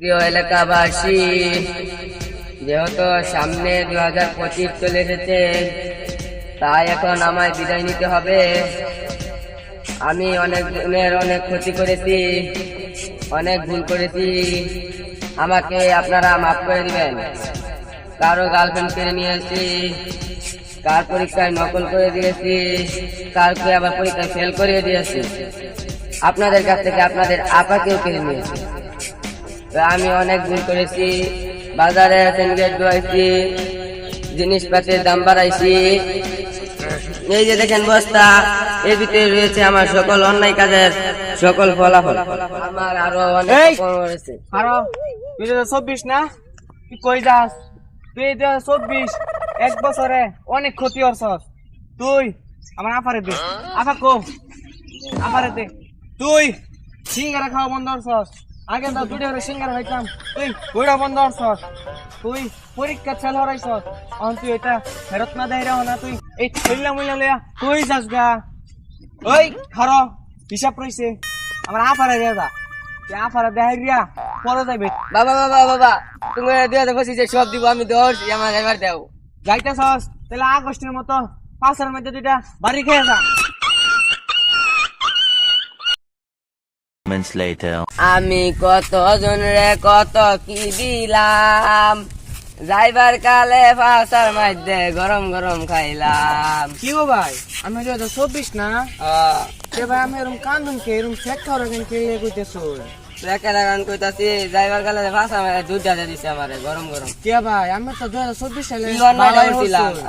প্রিয় এলাকাবাসী, যেহেতু সামনে 2025 চলে এসেছে, তাই এখন আমায় বিদায় নিতে হবে। আমি অনেক ক্ষতি করেছি, অনেক ভুল করেছি। আমাকে আপনারা মাফ করে দিবেন। কারো গার্লফ্রেন্ড কেড়ে নিয়েছি, কার পরীক্ষায় নকল করে দিয়েছি, কারকে আবার পরীক্ষায় ফেল করিয়ে দিয়েছি। আপনাদের কাছ থেকে আপনাদের আপাকেও কেড়ে নিয়েছি। আমি অনেক ভুল করেছি। বাজারে সিন্ডিকেট ডুয়াইছি, জিনিসপাতির দাম বাড়াইছি। এই যে দেখেন বস্তা, এর ভিতরে রয়েছে আমার সকল অন্যায় কাজের সকল ফলাফল। আমার আরো অনেক রয়েছে। আরো 2024 না, তুই কই যাস? তুই 2024 এক বছরে অনেক ক্ষতি করছস। তুই আমার আফারে দে, আফা কো আফারে দে। তুই সিঙ্গারা খাওয়া বন্ধ করছস। আগে তো দুটো করে সিঙ্গারা খাইতাম, তুই ওইটা বন্ধ করছস। তুই পরীক্ষা ফেল হরাইছস, এখন তুই এটা ফেরত না দেয় রাও না। তুই এই ছেলে মুইলা লইয়া তুই যাস গা। ওই খারো হিসাব রইছে, আমার আফারে দিয়ে যা। তুই আফারে দেখাই রিয়া পরে যাইবে। বাবা বাবা বাবা, তুমি 2025 সব দিব, আমি ধরছি, আমার এবার দেও। যাইতেছস তাহলে আগস্টের মতো 5 মধ্যে দুইটা বাড়ি খেয়ে যা। আমি কত জনরে কত কি দিলাম, যাইবার কালে ফাঁসার মধ্যে গরম গরম খাইলাম। কি গো ভাই, আমি 2024 না সে ভাই, আমি এরকম কান্দন কে এরকম শেখ খাওয়ার কে কইতেছ? কইতাছি যাইবার কালে ফাঁসা দুধ দিয়ে দিছে আমারে গরম গরম। কে ভাই, আমি তো 2024 সালে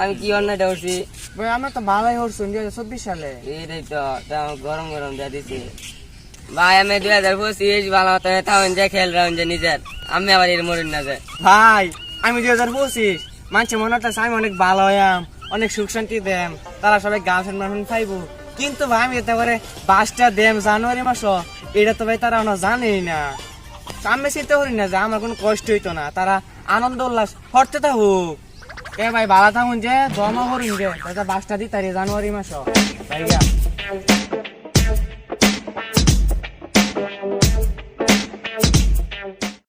আমি কি অন্যায়টা করছি ভাই? আমি তো ভালোই হরছুন 2024 সালে। এইটাই তো গরম গরম দিয়ে দিছে ভাই। আমি 2025 ভালো মতো তাহন যে খেল রাউন যে নিজের, আমি আবার এর মরিন না যায় ভাই। আমি 2025 মানুষের মনে হচ্ছে আমি অনেক ভালো হইয়াম, অনেক সুখ শান্তি দেম, তারা সবাই গার্লফ্রেন্ড পাইবো। কিন্তু ভাই আমি এতে করে 5টা দেম জানুয়ারি মাস, এটা তো ভাই তারা জানেই না। আমি চিন্তা করি না যে আমার কোনো কষ্ট হইতো না, তারা আনন্দ উল্লাস করতে থাকুক। এ ভাই ভালো থাকুন, যে জমা করুন যে 5টা দিতারি জানুয়ারি মাস।